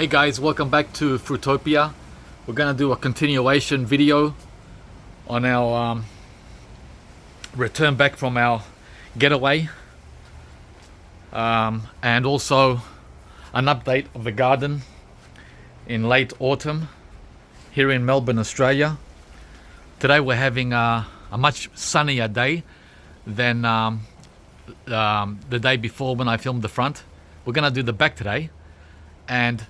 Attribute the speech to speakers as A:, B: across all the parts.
A: Hey guys, welcome back to Fruitopia. We're gonna do a continuation video on our return back from our getaway, and also an update of the garden in late autumn here in Melbourne, Australia. Today we're having a much sunnier day than the day before when I filmed the front. We're gonna do the back today, and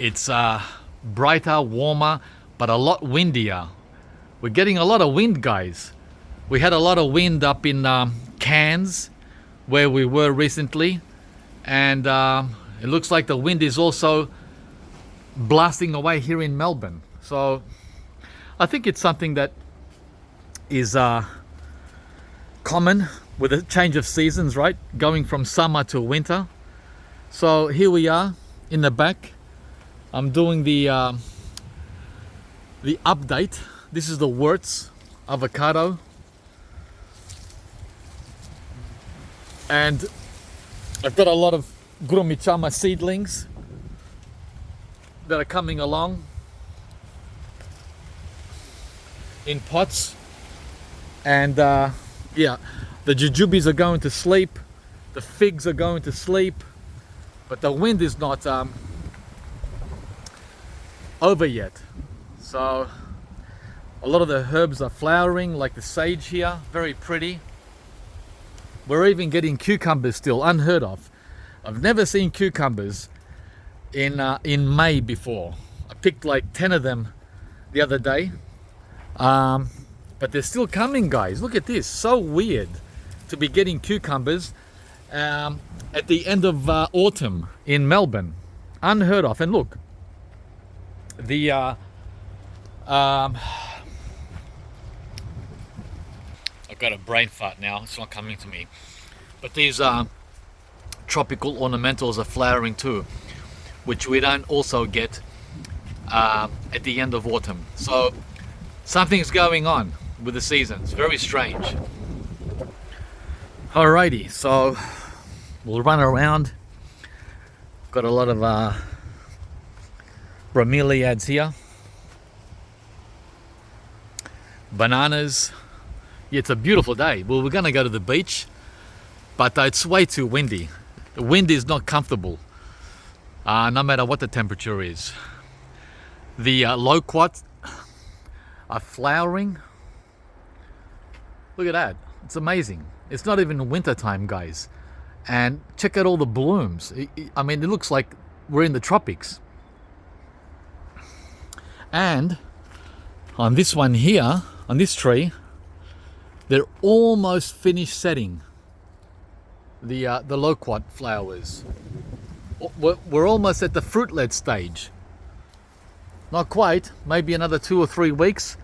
A: it's brighter, warmer, but a lot windier. We're getting a lot of wind, guys. We had a lot of wind up in Cairns, where we were recently, and it looks like the wind is also blasting away here in Melbourne. So I think it's something that is common with a change of seasons, right? Going from summer to winter. So here we are in the back. I'm doing the update. This is the Wurtz avocado, and I've got a lot of Gurumichama seedlings that are coming along in pots, and yeah, the jujubes are going to sleep, the figs are going to sleep, but the wind is not over yet. So a lot of the herbs are flowering, like the sage here, very pretty. We're even getting cucumbers still, unheard of. I've never seen cucumbers in May before. I picked like 10 of them the other day, but they're still coming, guys. Look at this, so weird to be getting cucumbers at the end of autumn in Melbourne, unheard of. And look, the I've got a brain fart now, it's not coming to me, but these tropical ornamentals are flowering too, which we don't also get at the end of autumn. So something's going on with the seasons, very strange. Alrighty, so we'll run around. Got a lot of bromeliads here, bananas. Yeah, it's a beautiful day. Well, we're gonna go to the beach, but it's way too windy. The wind is not comfortable, no matter what the temperature is. The loquats are flowering. Look at that, it's amazing. It's not even winter time, guys, and check out all the blooms. I mean, it looks like we're in the tropics. And on this one here, on this tree, they're almost finished setting. The loquat flowers. We're almost at the fruitlet stage. Not quite, maybe another 2 or 3 weeks,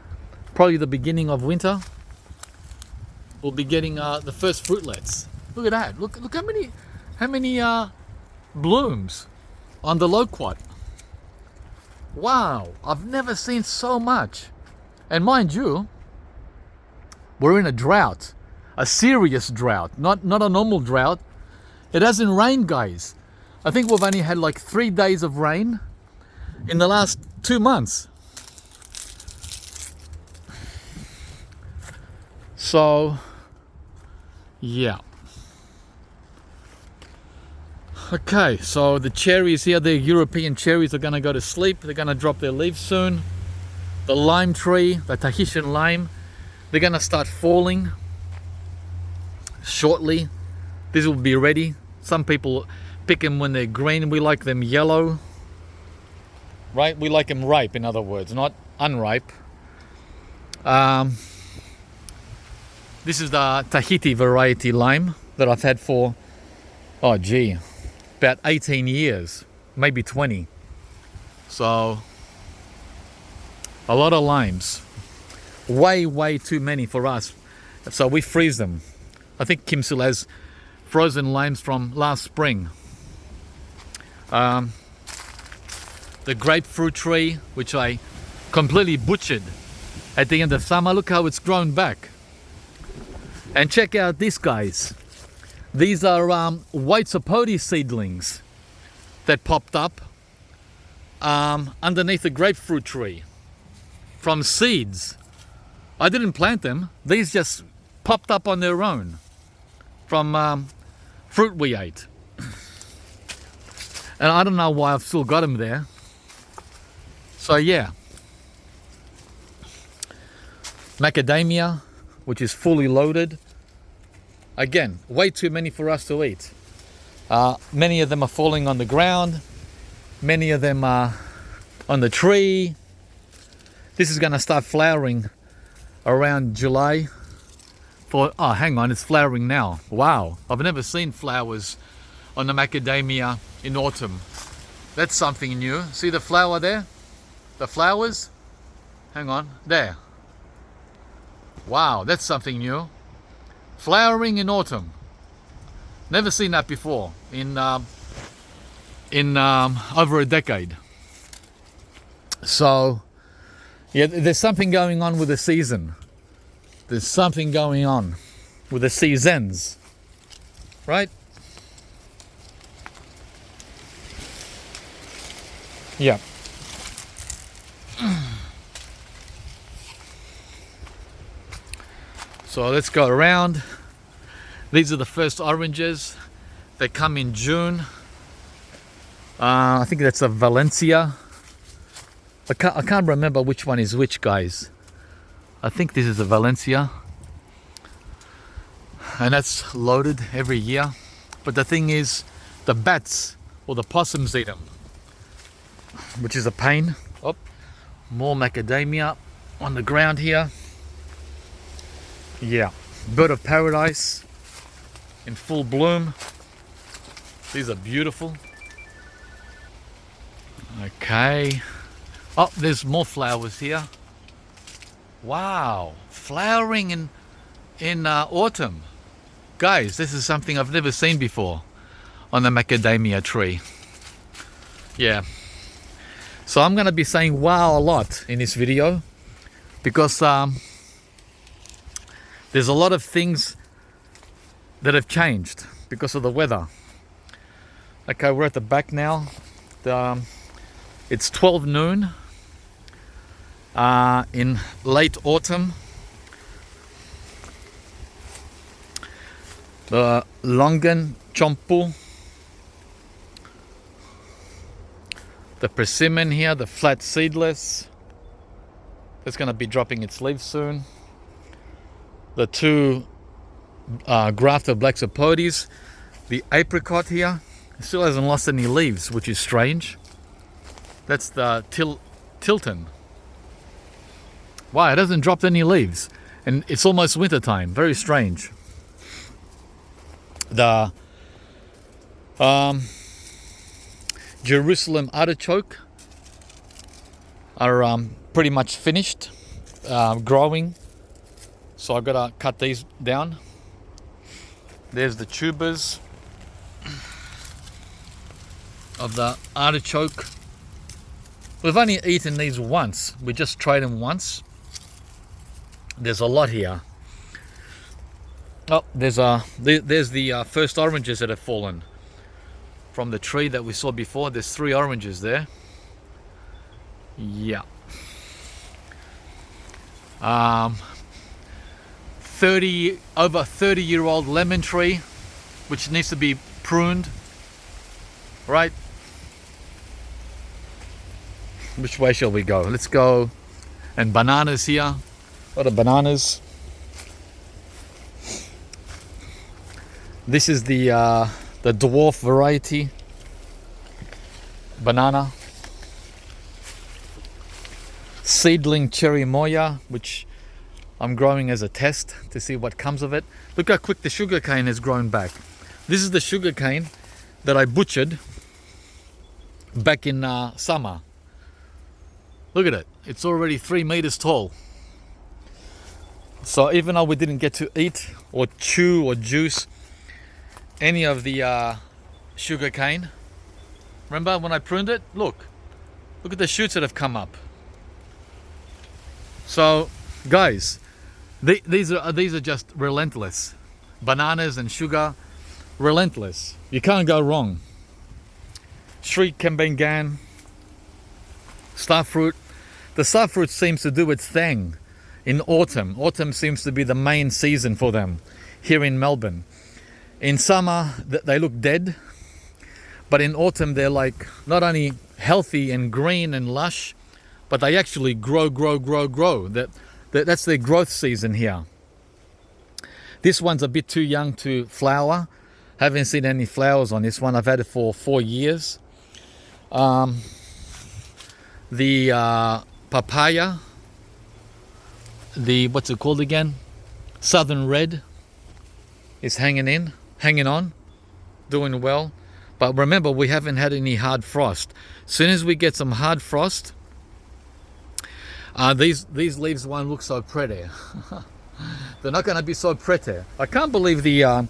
A: probably the beginning of winter. We'll be getting the first fruitlets. Look at that, look how many blooms on the loquat. Wow, I've never seen so much. And mind you, we're in a drought, a serious drought, not a normal drought. It hasn't rained, guys. I think we've only had like 3 days of rain in the last 2 months. So, yeah. Okay, so the cherries here, the European cherries, are gonna go to sleep. They're gonna drop their leaves soon. The lime tree, the Tahitian lime, they're gonna start falling shortly. These will be ready. Some people pick them when they're green. We like them yellow, right? We like them ripe, in other words, not unripe. This is the Tahiti variety lime that I've had for, oh gee, about 18 years, maybe 20. So a lot of limes, way too many for us, so we freeze them. I think Kim still has frozen limes from last spring. The grapefruit tree, which I completely butchered at the end of summer, look how it's grown back. And check out this, guys. These are white sapoti seedlings that popped up underneath a grapefruit tree from seeds. I didn't plant them. These just popped up on their own from fruit we ate. And I don't know why I've still got them there. So yeah. Macadamia, which is fully loaded. Again, way too many for us to eat. Many of them are falling on the ground. Many of them are on the tree. This is going to start flowering around July. Oh, hang on, it's flowering now. Wow, I've never seen flowers on the macadamia in autumn. That's something new. See the flower there? The flowers? Hang on, there. Wow, that's something new. Flowering in autumn. Never seen that before in over a decade. So, yeah, there's something going on with the season. There's something going on with the seasons, right? Yeah. So let's go around. These are the first oranges. They come in June. I think that's a Valencia. I can't remember which one is which, guys. I think this is a Valencia. And that's loaded every year. But the thing is, the bats or the possums eat them, which is a pain. Oh, more macadamia on the ground here. Yeah, bird of paradise in full bloom. These are beautiful. Okay. Oh, there's more flowers here. Wow, flowering in autumn. Guys, this is something I've never seen before on the macadamia tree. Yeah. So I'm going to be saying wow a lot in this video because there's a lot of things that have changed because of the weather. Okay, we're at the back now. It's 12 noon in late autumn. The Longan Chompu, the persimmon here, the flat seedless, it's going to be dropping its leaves soon. The two grafted black sapotes, the apricot here, still hasn't lost any leaves, which is strange. That's the Tilton. Wow, it hasn't dropped any leaves, and it's almost winter time. Very strange. The Jerusalem artichoke are pretty much finished growing, so I've got to cut these down. There's the tubers of the artichoke. We've only eaten these once. We just tried them once. There's a lot here. Oh, there's the first oranges that have fallen from the tree that we saw before. There's 3 oranges there. Yeah. 30-year-old lemon tree, which needs to be pruned. Right. Which way shall we go? Let's go. And bananas here. A lot of bananas. This is the dwarf variety banana. Seedling cherry moya, which I'm growing as a test to see what comes of it. Look how quick the sugarcane has grown back. This is the sugarcane that I butchered back in summer. Look at it. It's already 3 meters tall. So even though we didn't get to eat or chew or juice any of the sugar cane, remember when I pruned it? Look at the shoots that have come up. So guys, these are just relentless. Bananas and sugar, relentless. You can't go wrong. Sri Kembengan, Starfruit. The starfruit seems to do its thing in autumn. Autumn seems to be the main season for them here in Melbourne. In summer, they look dead, but in autumn they're like not only healthy and green and lush, but they actually grow. That's their growth season here. This one's a bit too young to flower. Haven't seen any flowers on this one. I've had it for 4 years. The papaya, what's it called again? Southern Red is hanging on, doing well. But remember, we haven't had any hard frost. As soon as we get some hard frost, these leaves won't look so pretty. They're not going to be so pretty. I can't believe the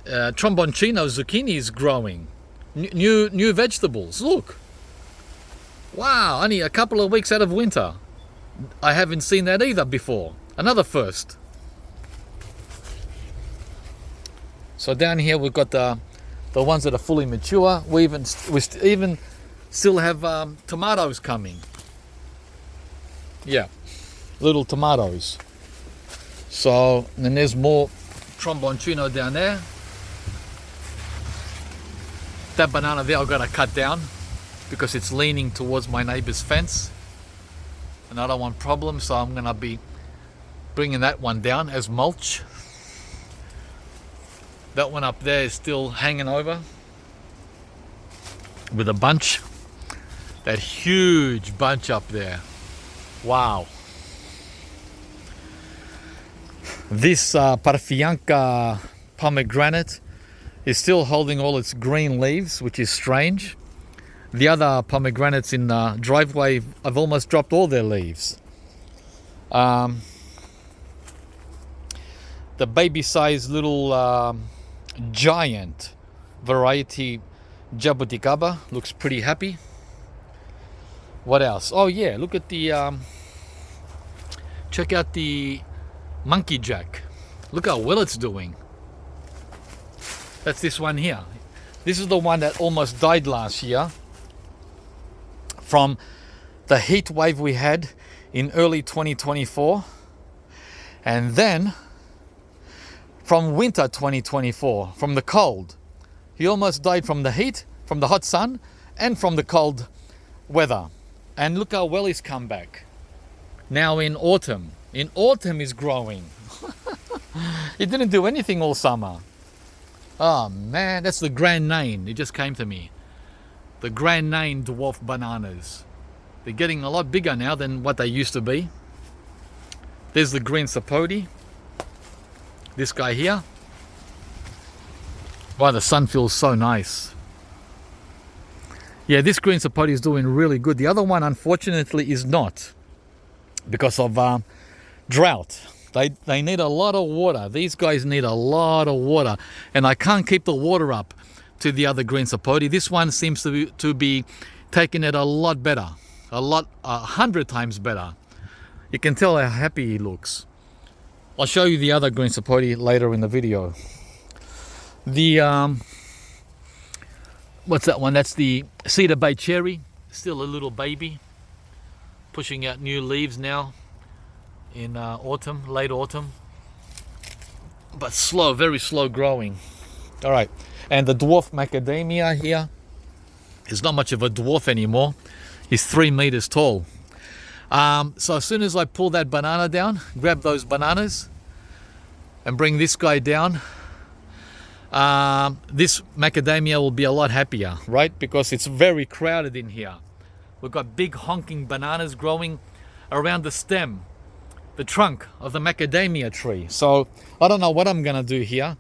A: tromboncino zucchini is growing. New vegetables. Look. Wow, only a couple of weeks out of winter. I haven't seen that either before. Another first. So down here we've got the ones that are fully mature. We even still have tomatoes coming. Yeah, little tomatoes. So, and then there's more tromboncino down there. That banana there I've got to cut down because it's leaning towards my neighbor's fence. And I don't want problems, so I'm going to be bringing that one down as mulch. That one up there is still hanging over with a bunch. That huge bunch up there. Wow. This Parfianca pomegranate is still holding all its green leaves, which is strange. The other pomegranates in the driveway have almost dropped all their leaves. The baby-sized little giant variety jabuticaba looks pretty happy. What else? Oh yeah, look at the check out the monkey jack. Look how well it's doing. That's this one here. This is the one that almost died last year from the heat wave we had in early 2024, and then from winter 2024, from the cold. He almost died from the heat, from the hot sun, and from the cold weather. And look how well he's come back. Now in autumn. In autumn he's growing. He didn't do anything all summer. Oh man, that's the Grand Nain. It just came to me. The Grand Nain dwarf bananas. They're getting a lot bigger now than what they used to be. There's the green sapote. This guy here. Wow, the sun feels so nice. Yeah, this green sapote is doing really good. The other one, unfortunately, is not because of drought. They need a lot of water. These guys need a lot of water, and I can't keep the water up to the other green sapote. This one seems to be taking it a lot better, 100 times better. You can tell how happy he looks. I'll show you the other green sapote later in the video. The what's that one? That's the Cedar Bay cherry. Still a little baby, pushing out new leaves now in autumn, late autumn, but slow, very slow growing. All right, and the dwarf macadamia here is not much of a dwarf anymore. He's 3 meters tall. So as soon as I pull that banana down, grab those bananas and bring this guy down, this macadamia will be a lot happier, right? Because it's very crowded in here. We've got big honking bananas growing around the stem, the trunk of the macadamia tree. So I don't know what I'm gonna do here,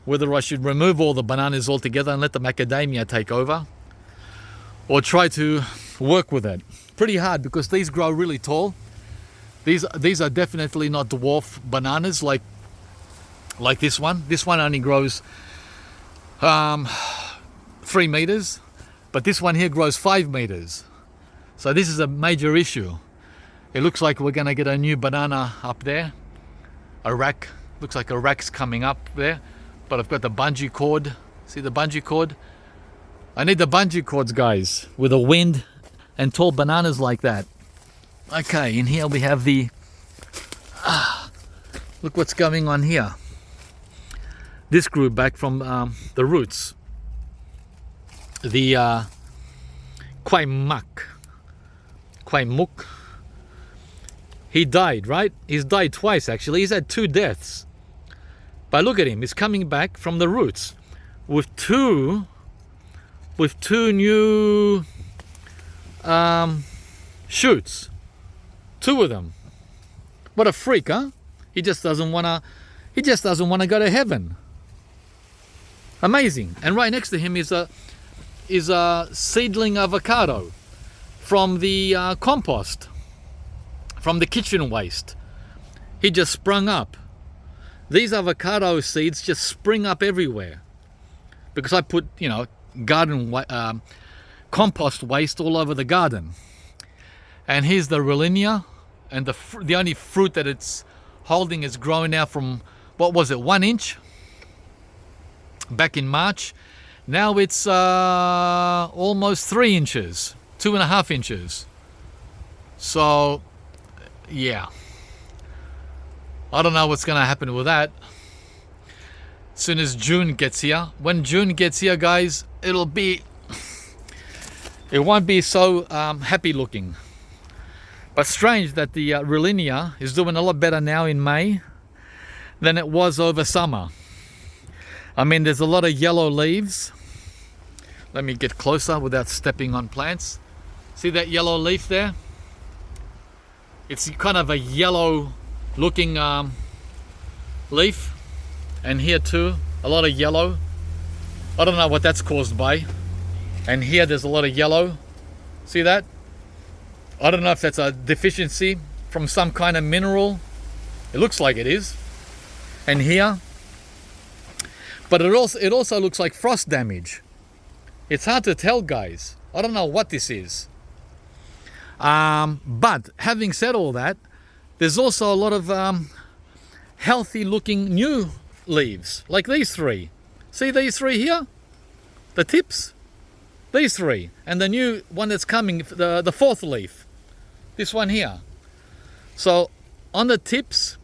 A: whether I should remove all the bananas altogether and let the macadamia take over, or try to work with it. Pretty hard because these grow really tall. These are definitely not dwarf bananas like this one. This one only grows 3 meters, but this one here grows 5 meters. So this is a major issue. It looks like we're gonna get a new banana up there. A rack, looks like a rack's coming up there, but I've got the bungee cord. See the bungee cord? I need the bungee cords, guys, with a wind and tall bananas like that. Okay, in here we have the... look what's going on here. This grew back from the roots. The Kwai Muk. He died, right? He's died twice, actually. He's had 2 deaths. But look at him. He's coming back from the roots with two new shoots. 2 of them. What a freak, huh? He just doesn't wanna go to heaven. Amazing. And right next to him is a seedling avocado from the compost, from the kitchen waste. He just sprung up. These avocado seeds just spring up everywhere because I put, garden compost waste all over the garden. And here's the Rollinia, and the only fruit that it's holding is growing now from, what was it, 1 inch back in March. Now it's almost 3 inches, 2.5 inches. So yeah, I don't know what's gonna happen with that as soon as June gets here. When June gets here, guys, it won't be so happy looking. But strange that the Rollinia is doing a lot better now in May than it was over summer. I mean, there's a lot of yellow leaves. Let me get closer without stepping on plants. See that yellow leaf there? It's kind of a yellow looking leaf. And here too, a lot of yellow. I don't know what that's caused by. And here there's a lot of yellow. See that? I don't know if that's a deficiency from some kind of mineral. It looks like it is. And here, but it also looks like frost damage. It's hard to tell, guys. I don't know what this is. But having said all that, there's also a lot of healthy looking new leaves, like these 3. See these 3 here? The tips? These 3. And the new one that's coming, the 4th leaf. This one here. So on the tips,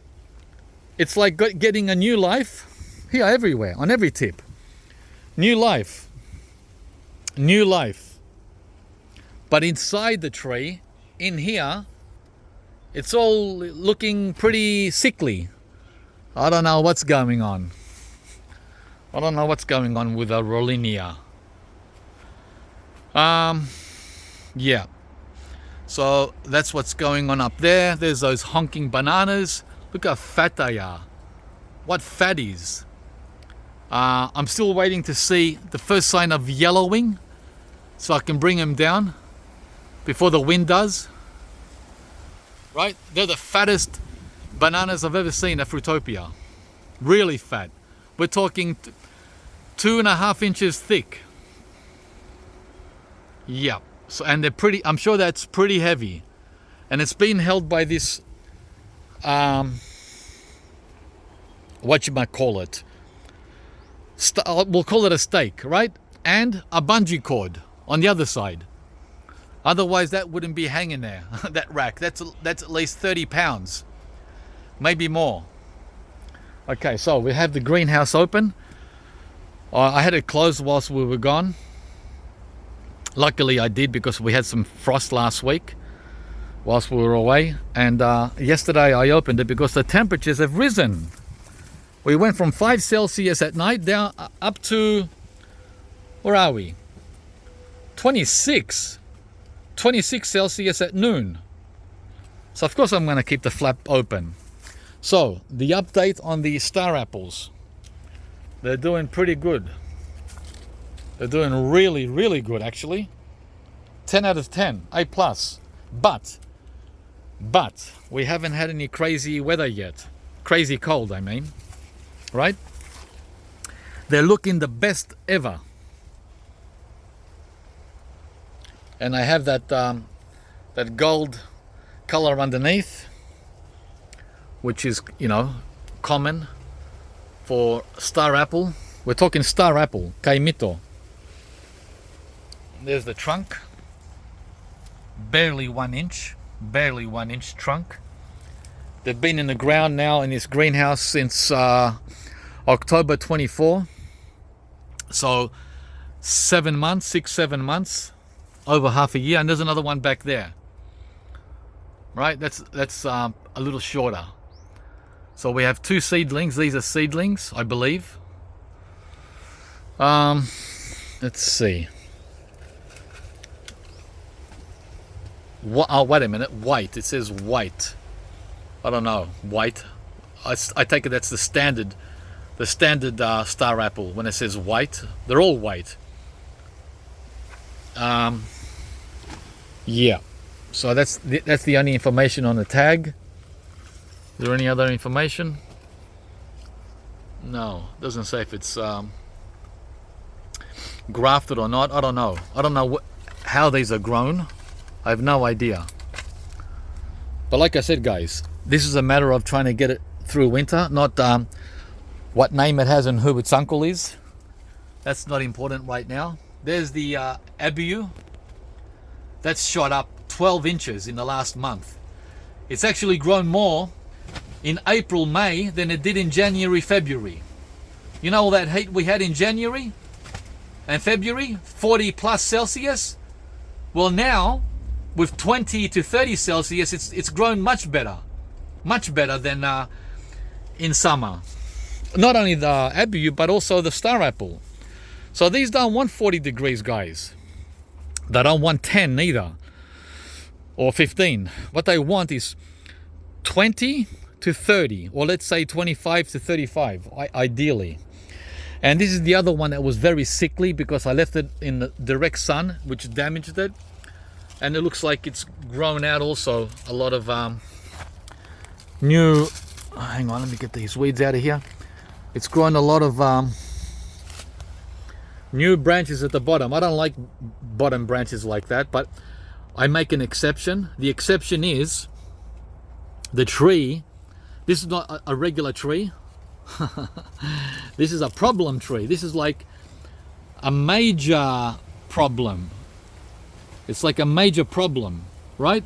A: it's like getting a new life. Here, everywhere, on every tip. New life. New life. But inside the tree, in here, it's all looking pretty sickly. I don't know what's going on. I don't know what's going on with a Rollinia. Yeah. So that's what's going on up there. There's those honking bananas. Look how fat they are. What fatties. I'm still waiting to see the first sign of yellowing so I can bring them down before the wind does. Right? They're the fattest bananas I've ever seen at Fruitopia. Really fat. We're talking 2.5 inches thick. Yeah. So, and they're pretty, I'm sure that's pretty heavy. And it's been held by this, whatchamacallit, we'll call it a stake, right? And a bungee cord on the other side. Otherwise that wouldn't be hanging there, that rack. That's at least 30 pounds, maybe more. Okay, so we have the greenhouse open. I had it closed whilst we were gone. Luckily I did, because we had some frost last week whilst we were away. And yesterday I opened it because the temperatures have risen. We went from 5 Celsius at night down up to, where are we? 26 Celsius at noon. So of course I'm going to keep the flap open. So the update on the star apples. They're doing pretty good. They're doing really, really good, actually. 10 out of 10, A+. But we haven't had any crazy weather yet. Crazy cold, I mean. Right? They're looking the best ever. And I have that that gold color underneath, which is, common for star apple. We're talking star apple, kaimito. There's the trunk. Barely 1 inch. Barely 1 inch trunk. They've been in the ground now in this greenhouse since October 24. So 7 months, 6-7 months, over half a year. And there's another one back there. Right, that's a little shorter. So we have 2 seedlings. These are seedlings, I believe. Let's see. Oh, wait a minute. White. It says white. I don't know. White. I take it that's the standard star apple. When it says white, they're all white. Yeah. So that's the only information on the tag. Is there any other information? No. Doesn't say if it's grafted or not. I don't know. I don't know how these are grown. I have no idea. But like I said, guys, this is a matter of trying to get it through winter, not what name it has and who its uncle is. That's not important right now. There's the Abiu. That's shot up 12 inches in the last month. It's actually grown more in April, May than it did in January, February. You know all that heat we had in January and February, 40 plus Celsius? Well, now with 20 to 30 Celsius, it's grown much better than in summer. Not only the Abiu, but also the star apple. So these don't want 40 degrees, guys. They don't want 10 either, or 15. What they want is 20 to 30, or let's say 25 to 35, ideally. And this is the other one that was very sickly because I left it in the direct sun, which damaged it. And it looks like it's grown out also a lot of new, hang on, let me get these weeds out of here. It's grown a lot of new branches at the bottom. I don't like bottom branches like that, but I make an exception. The exception is the tree. This is not a regular tree. This is a problem tree. This is like a major problem. It's like a major problem, right?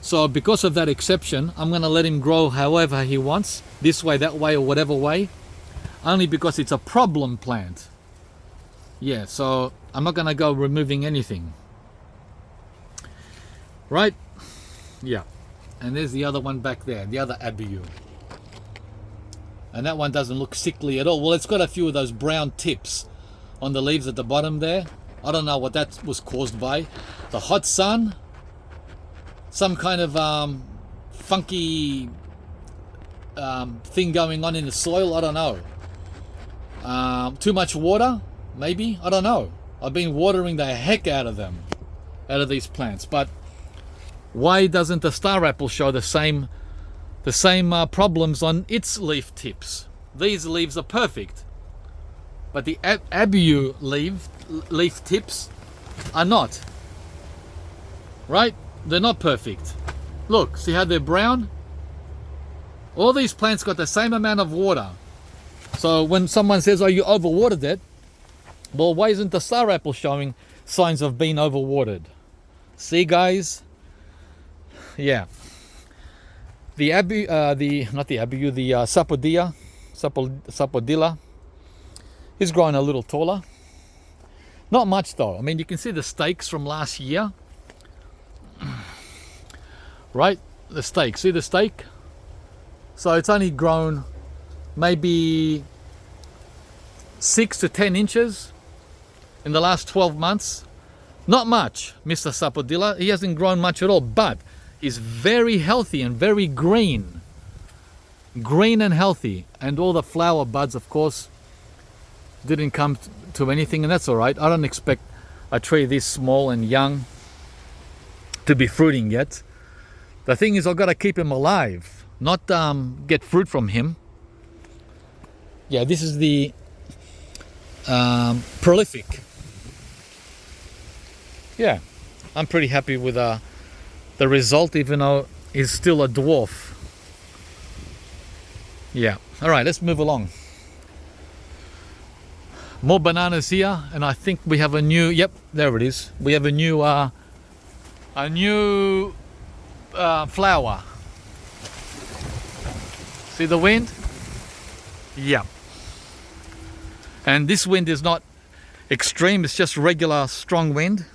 A: So because of that exception, I'm going to let him grow however he wants, this way, that way, or whatever way, only because it's a problem plant. Yeah, so I'm not going to go removing anything. Right? Yeah. And there's the other one back there, the other Abiu. And that one doesn't look sickly at all. Well, it's got a few of those brown tips on the leaves at the bottom there. I don't know what that was caused by. The hot sun, some kind of funky thing going on in the soil. I don't know. Too much water, maybe. I don't know. I've been watering the heck out of them, out of these plants. But why doesn't the star apple show the same problems on its leaf tips? These leaves are perfect, but the Abiu leaf tips are not. Right? They're not perfect. Look, see how they're brown? All these plants got the same amount of water. So when someone says, oh, you overwatered it, well, why isn't the star apple showing signs of being overwatered? See, guys? Yeah. The Sapodilla is growing a little taller. Not much though. I mean, you can see the stakes from last year. Right? The stake. See the stake? So it's only grown maybe 6 to 10 inches in the last 12 months. Not much, Mr. Sapodilla. He hasn't grown much at all, but he's very healthy and very green. Green and healthy. And all the flower buds, of course, didn't come to anything, and that's all right. I don't expect a tree this small and young to be fruiting yet. The thing is, I've got to keep him alive, not get fruit from him. Yeah, this is the prolific. Yeah, I'm pretty happy with the result, even though he's still a dwarf. Yeah, all right, let's move along. More bananas here, and I think we have a new, yep, there it is. We have a new flower. See the wind? Yeah. And this wind is not extreme, it's just regular strong wind.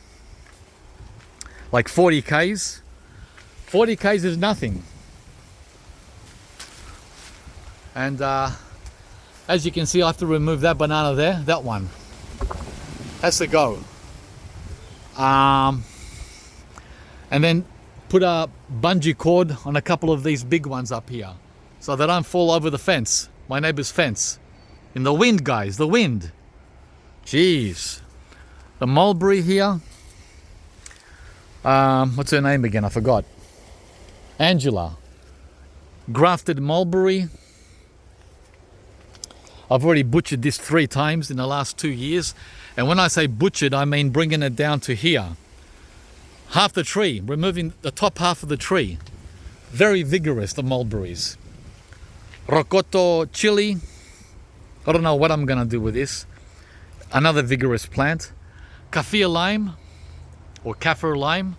A: Like 40 k's. 40 k's is nothing. And as you can see, I have to remove that banana there, that one. Has to go. And then put a bungee cord on a couple of these big ones up here, so they don't fall over the fence, my neighbor's fence. In the wind, guys, the wind. Jeez. The mulberry here. What's her name again? I forgot. Angela. Grafted mulberry. I've already butchered this 3 times in the last 2 years. And when I say butchered, I mean bringing it down to here. Half the tree, removing the top half of the tree. Very vigorous, the mulberries. Rocoto chili. I don't know what I'm gonna do with this. Another vigorous plant. Kaffir lime, or kaffir lime.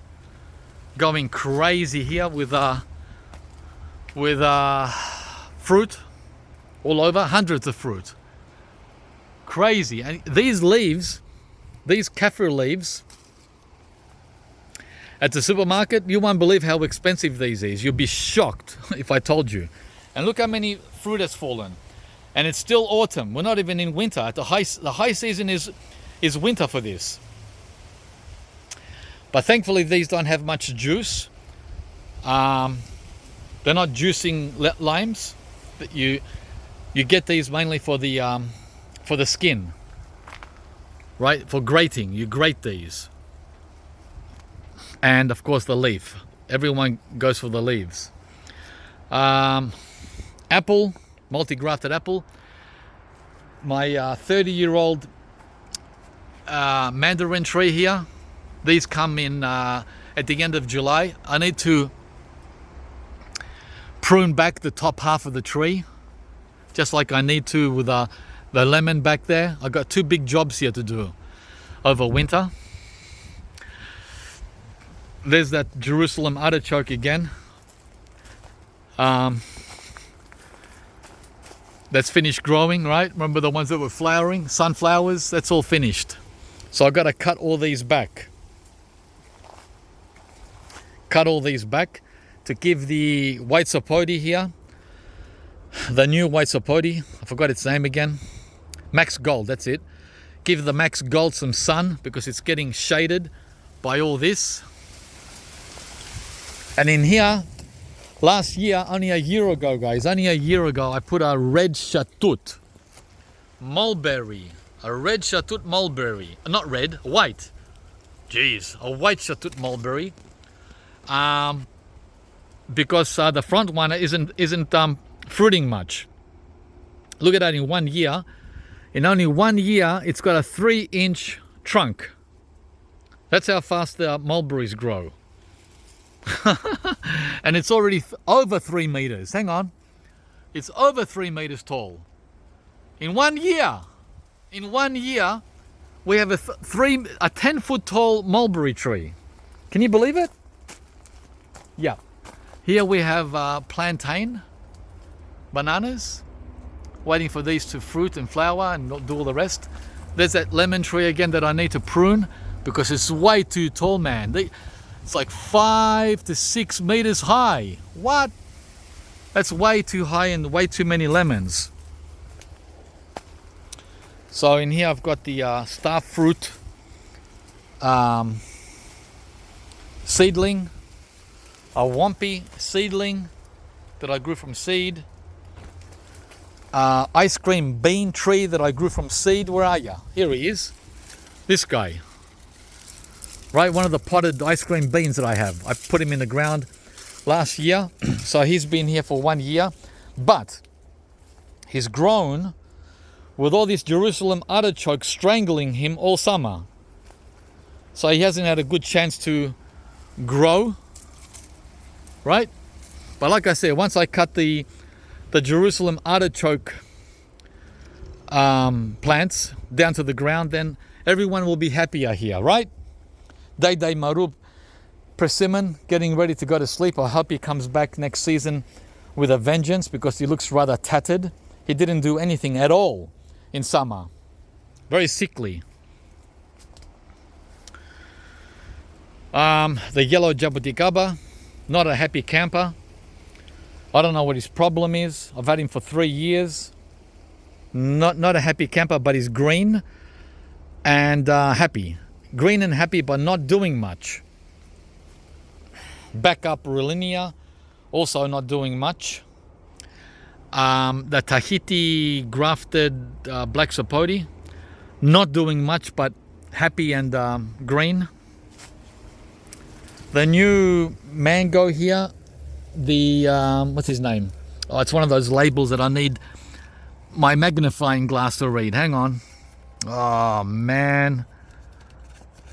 A: Going crazy here with fruit. All over, hundreds of fruit. Crazy. And these leaves, these kaffir leaves, at the supermarket, you won't believe how expensive these is. You'll be shocked if I told you. And look how many fruit has fallen. And it's still autumn. We're not even in winter. The high season is winter for this. But thankfully these don't have much juice. They're not juicing limes. You get these mainly for the skin, right? For grating, you grate these. And of course the leaf. Everyone goes for the leaves. Apple, multi-grafted apple. My 30-year-old mandarin tree here. These come in at the end of July. I need to prune back the top half of the tree, just like I need to with the lemon back there. I've got 2 big jobs here to do over winter. There's that Jerusalem artichoke again. That's finished growing, right? Remember the ones that were flowering? Sunflowers, that's all finished. So I've got to cut all these back. Cut all these back to give the white sapote here, the new white sapote, I forgot its name again. Max Gold, that's it. Give the Max Gold some sun because it's getting shaded by all this. And in here, last year, only a year ago, guys, only a year ago, I put a red shatut mulberry. A red shatut mulberry. Not red, white. Jeez, a white shatut mulberry. Because the front one isn't fruiting much. Look at that in 1 year. In only 1 year, it's got a 3-inch trunk. That's how fast the mulberries grow. And it's already over 3 meters. Hang on. It's over 3 meters tall. In 1 year. In 1 year, we have a 10-foot tall mulberry tree. Can you believe it? Yeah. Here we have plantain, bananas, waiting for these to fruit and flower and do all the rest. There's that lemon tree again that I need to prune because it's way too tall, man. It's like 5 to 6 meters high. What? That's way too high and way too many lemons. So in here I've got the star fruit seedling, a wampy seedling that I grew from seed, ice cream bean tree that I grew from seed. Where are you? Here he is. This guy. Right, one of the potted ice cream beans that I have. I put him in the ground last year, so he's been here for 1 year, but he's grown with all this Jerusalem artichoke strangling him all summer. So he hasn't had a good chance to grow, right? But like I said, once I cut the Jerusalem artichoke plants down to the ground, then everyone will be happier here, right? Day Marub Persimmon getting ready to go to sleep. I hope he comes back next season with a vengeance, because he looks rather tattered. He didn't do anything at all in summer. Very sickly. The yellow jabuticaba, not a happy camper. I don't know what his problem is. I've had him for 3 years. Not a happy camper, but he's green and happy. Green and happy, but not doing much. Backup Rulinia, also not doing much. The Tahiti grafted black sapote, not doing much, but happy and green. The new mango here, the what's his name? Oh, it's one of those labels that I need my magnifying glass to read. Hang on. Oh man.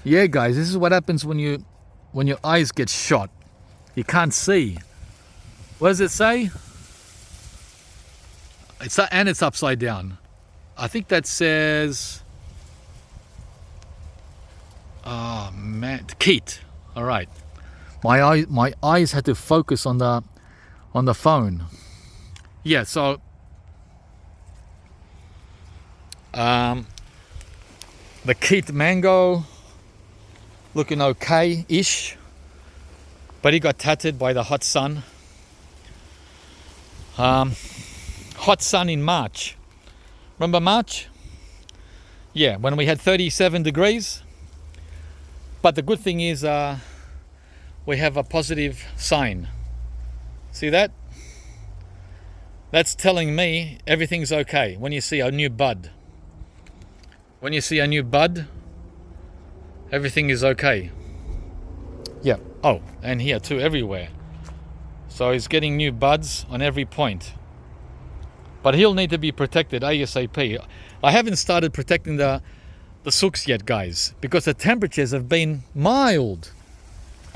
A: Yeah, guys, this is what happens when your eyes get shot. You can't see. What does it say? It's upside down. I think that says, oh man, Keat. All right. My eyes had to focus on the phone. Yeah, so the Keat mango looking okay-ish, but he got tattered by the hot sun. Hot sun in March. Remember March? Yeah, when we had 37 degrees. But the good thing is we have a positive sign. See that? That's telling me everything's okay when you see a new bud. When you see a new bud, everything is okay. Yeah. Oh, and here too, everywhere. So he's getting new buds on every point. But he'll need to be protected ASAP. I haven't started protecting the sooks yet, guys, because the temperatures have been mild.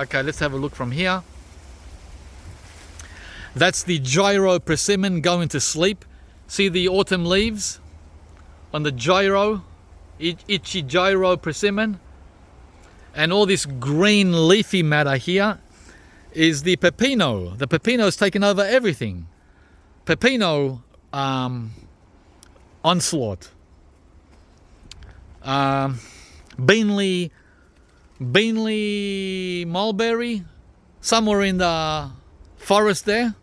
A: Okay, let's have a look from here. That's the gyro persimmon going to sleep. See the autumn leaves on the gyro, itchy gyro persimmon? And all this green leafy matter here is the pepino. The pepino's taken over everything. Pepino onslaught. Beanley mulberry, somewhere in the forest there.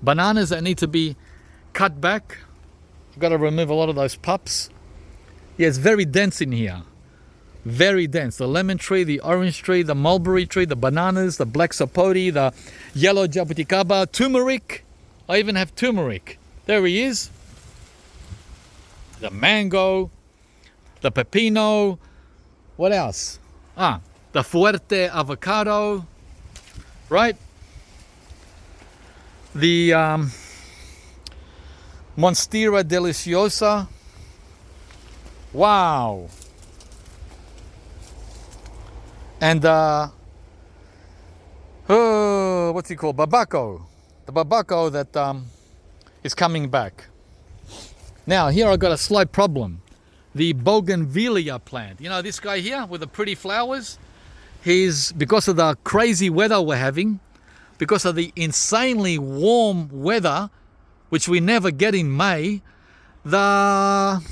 A: Bananas that need to be cut back. Got to remove a lot of those pups. Yeah, it's very dense in here. Very dense. The lemon tree, the orange tree, the mulberry tree, the bananas, the black sapote, the yellow jabuticaba, turmeric. I even have turmeric. There he is. The mango, the pepino. What else? The fuerte avocado. Right? The Monstera deliciosa. Wow. And what's he called? Babaco. The babaco that is coming back. Now here I got a slight problem. The bougainvillea plant. You know this guy here with the pretty flowers? He's, because of the crazy weather we're having, because of the insanely warm weather, which we never get in May, the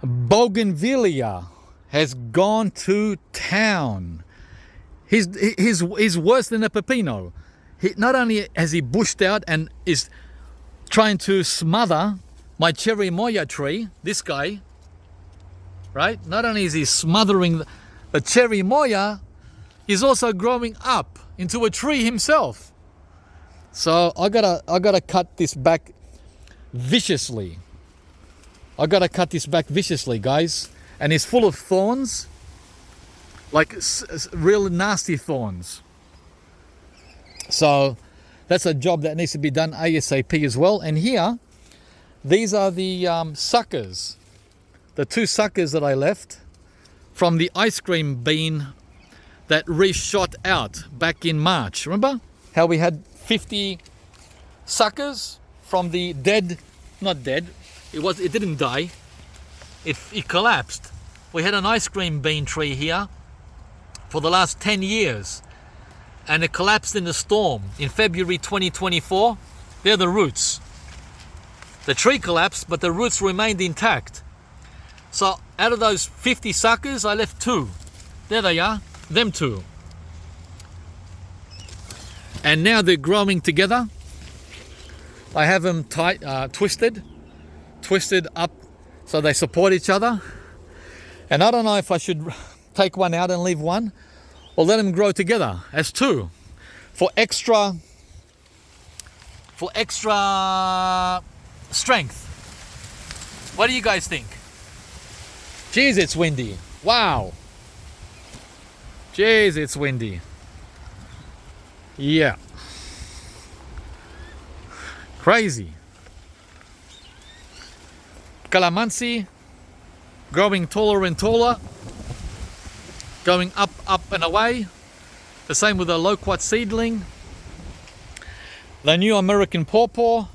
A: bougainvillea has gone to town. He's worse than a pepino. Not only has he bushed out and is trying to smother my cherry moya tree, this guy, right? Not only is he smothering the cherry moya, he's also growing up into a tree himself. So I gotta cut this back viciously. Guys. And it's full of thorns, like real nasty thorns. So that's a job that needs to be done ASAP as well. And here, these are the suckers, the 2 suckers that I left from the ice cream bean that reshot out back in March. Remember how we had 50 suckers from the dead not dead. It didn't die. It collapsed. We had an ice cream bean tree here for the last 10 years, and it collapsed in the storm in February 2024. They're the roots. The tree collapsed, but the roots remained intact. So out of those 50 suckers, I left 2. There they are, them 2. And now they're growing together. I have them twisted up so they support each other. And I don't know if I should take one out and leave one, or let them grow together as 2 for extra strength. What do you guys think? Jeez, it's windy. Wow. Jeez, it's windy. Yeah. Crazy. Calamansi growing taller and taller, going up and away. The same with the loquat seedling. The new American pawpaw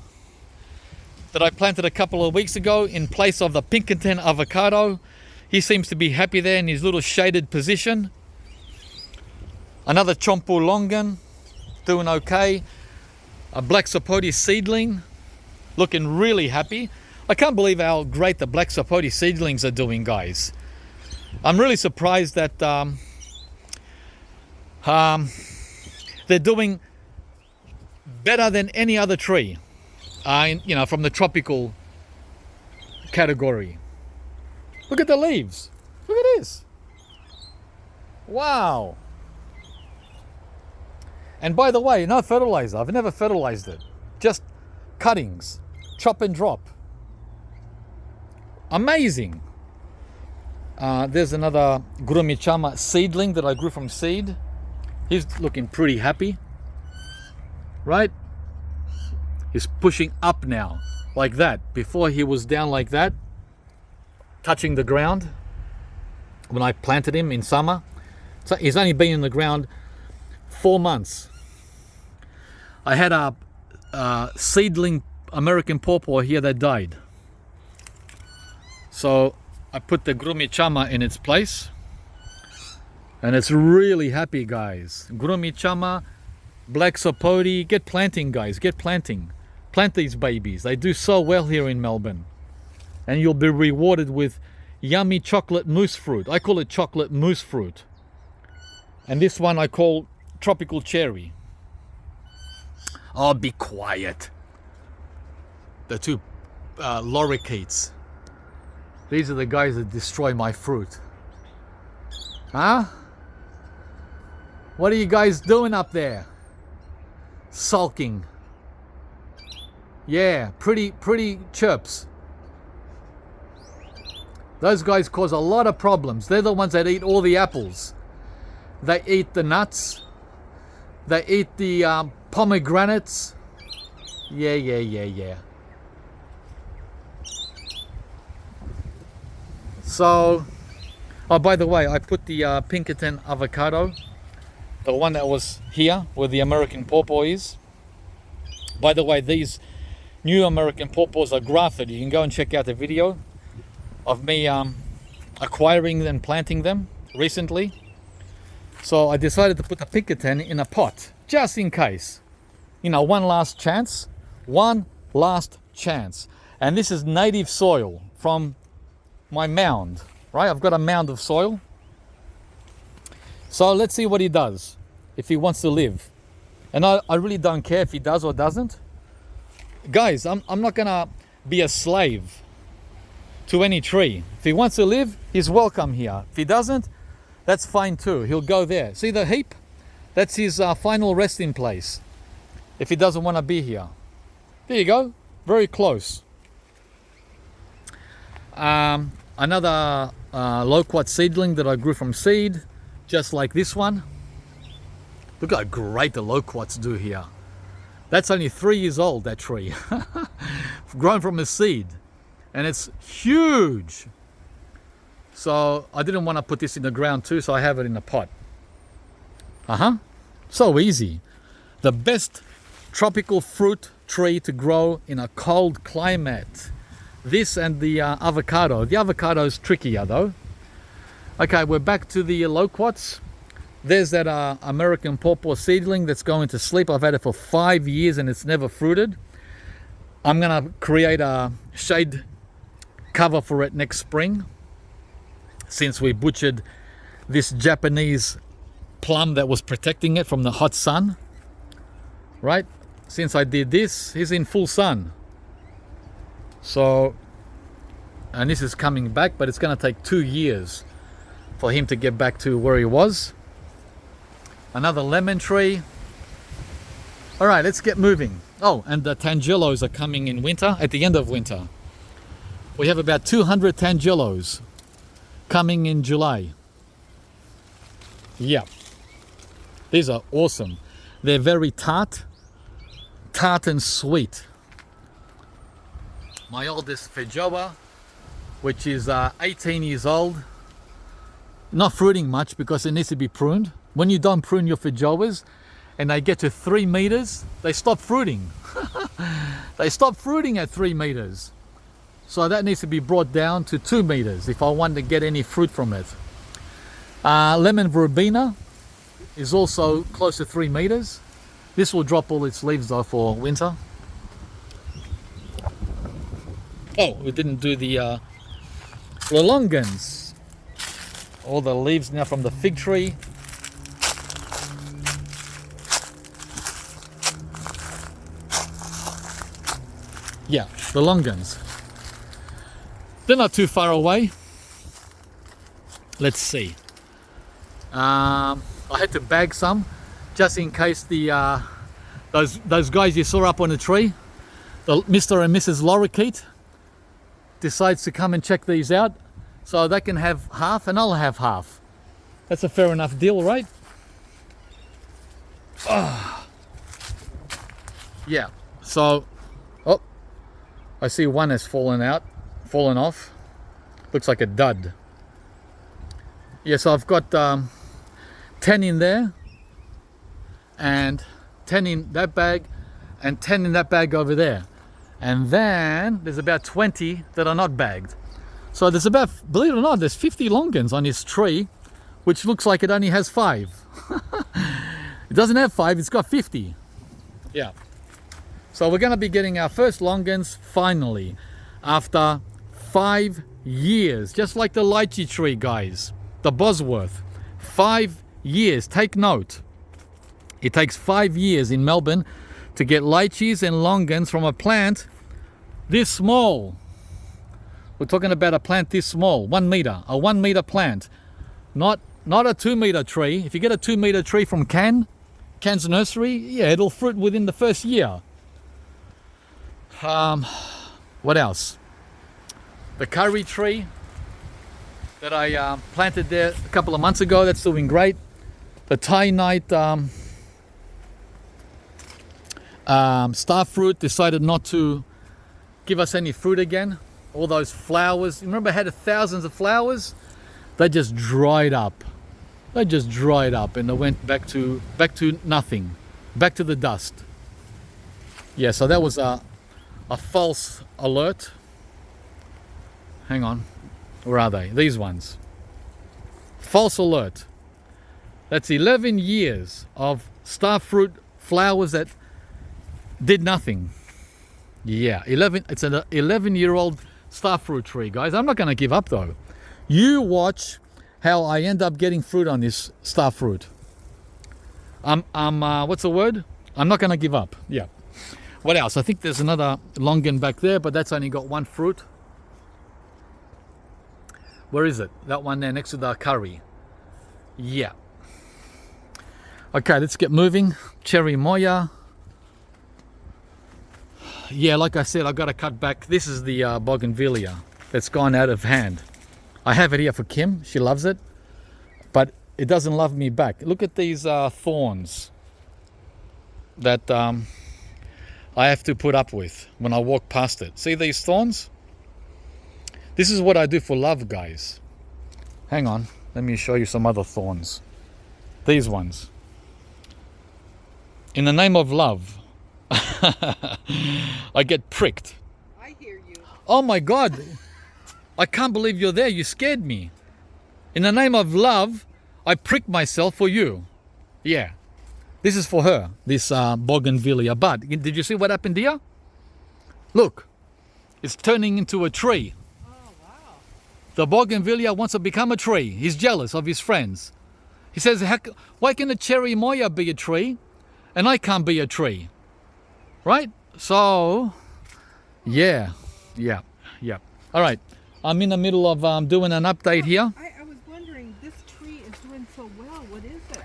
A: that I planted a couple of weeks ago in place of the Pinkerton avocado. He seems to be happy there in his little shaded position. Another Chompu longan, doing okay. A black sapote seedling, looking really happy. I can't believe how great the black sapote seedlings are doing, guys. I'm really surprised that they're doing better than any other tree, from the tropical category. Look at the leaves. Look at this. Wow. And by the way, no fertilizer. I've never fertilized it. Just cuttings, chop and drop. Amazing. There's another Gurumichama seedling that I grew from seed. He's looking pretty happy, right? He's pushing up now, like that. Before he was down like that, touching the ground when I planted him in summer. So he's only been in the ground 4 months. I had a seedling American pawpaw here that died. So I put the Gurumichama in its place, and it's really happy, guys. Gurumichama, black sapote, get planting, guys, get planting. Plant these babies. They do so well here in Melbourne. And you'll be rewarded with yummy chocolate mousse fruit. I call it chocolate mousse fruit. And this one I call tropical cherry. Oh, be quiet. The 2 lorikeets. These are the guys that destroy my fruit. Huh? What are you guys doing up there? Sulking. Yeah, pretty chirps. Those guys cause a lot of problems. They're the ones that eat all the apples. They eat the nuts. They eat the pomegranates. Yeah. So, oh, by the way, I put the Pinkerton avocado, the one that was here where the American pawpaw is. By the way, these new American pawpaws are grafted. You can go and check out the video of me acquiring and planting them recently. So I decided to put the Pinkerton in a pot, just in case. One last chance. One last chance. And this is native soil from my mound, right? I've got a mound of soil. So let's see what he does, if he wants to live. And I really don't care if he does or doesn't. Guys, I'm not gonna be a slave to any tree. If he wants to live, he's welcome here. If he doesn't, that's fine too. He'll go there. See the heap? That's his final resting place. If he doesn't want to be here. There you go. Very close. Another loquat seedling that I grew from seed, just like this one. Look how great the loquats do here. That's only 3 years old, that tree. Grown from a seed. And it's huge. So I didn't want to put this in the ground too, so I have it in a pot. So easy. The best tropical fruit tree to grow in a cold climate. This and the avocado. The avocado is trickier though. Okay, we're back to the loquats. There's that American pawpaw seedling that's going to sleep. I've had it for 5 years and it's never fruited. I'm gonna create a shade cover for it next spring, since we butchered this Japanese plum that was protecting it from the hot sun. Right? Since I did this, he's in full sun. So, and this is coming back, but it's gonna take 2 years for him to get back to where he was. Another lemon tree. All right, let's get moving. Oh, and the tangelos are coming in winter, at the end of winter. We have about 200 tangelos coming in July. Yeah, these are awesome. They're very tart and sweet. My oldest feijoa, which is 18 years old, not fruiting much because it needs to be pruned. When you don't prune your feijoas and they get to 3 meters, they stop fruiting. They stop fruiting at 3 meters. So that needs to be brought down to 2 meters if I want to get any fruit from it. Lemon verbena is also close to 3 meters. This will drop all its leaves though for winter. Oh, we didn't do the lolongans. All the leaves now from the fig tree. Yeah, the longans. They're not too far away. Let's see. I had to bag some just in case the those guys you saw up on the tree, the Mr. and Mrs. Lorikeet, decides to come and check these out, so they can have half and I'll have half. That's a fair enough deal, right? Oh. Yeah. So, oh, I see one has fallen off. Looks like a dud. Yes, I've got 10 in there, and 10 in that bag, and 10 in that bag over there. And then there's about 20 that are not bagged. So there's about, believe it or not, there's 50 longans on this tree, which looks like it only has 5. It doesn't have 5, it's got 50. Yeah. So we're going to be getting our first longans finally after 5 years, just like the lychee tree, guys, the Bosworth. 5 years. Take note. It takes 5 years in Melbourne to get lychees and longans from a plant this small. We're talking about a plant this small, 1 meter, a 1 meter plant, not a 2 meter tree. If you get a 2 meter tree from Can's nursery, yeah, it'll fruit within the first year. What else? The curry tree that I planted there a couple of months ago, that's doing great. The Thai night star fruit decided not to give us any fruit again. All those flowers, remember I had thousands of flowers? They just dried up. They just dried up and they went back to nothing, back to the dust. Yeah, so that was a false alert. Hang on, where are they? These ones. False alert. That's 11 years of star fruit flowers that did nothing. Yeah, 11. It's an 11-year-old star fruit tree, guys. I'm not going to give up though. You watch how I end up getting fruit on this star fruit. What's the word? I'm not going to give up. Yeah. What else? I think there's another longan back there, but that's only got 1 fruit. Where is it? That one there next to the curry. Yeah. Okay, let's get moving. Cherry Moya. Yeah, like I said, I've got to cut back. This is the bougainvillea that's gone out of hand. I have it here for Kim. She loves it. But it doesn't love me back. Look at these thorns that I have to put up with when I walk past it. See these thorns? This is what I do for love, guys. Hang on. Let me show you some other thorns. These ones. In the name of love. I get pricked.
B: I hear you.
A: Oh my God. I can't believe you're there. You scared me. In the name of love, I pricked myself for you. Yeah. This is for her, this bougainvillea. But did you see what happened here? Look, it's turning into a tree.
B: Oh, wow.
A: The bougainvillea wants to become a tree. He's jealous of his friends. He says, why can a cherry moya be a tree and I can't be a tree? Right? So, yeah. All right. I'm in the middle of doing an update here.
B: I was wondering, this tree is doing so well. What is it?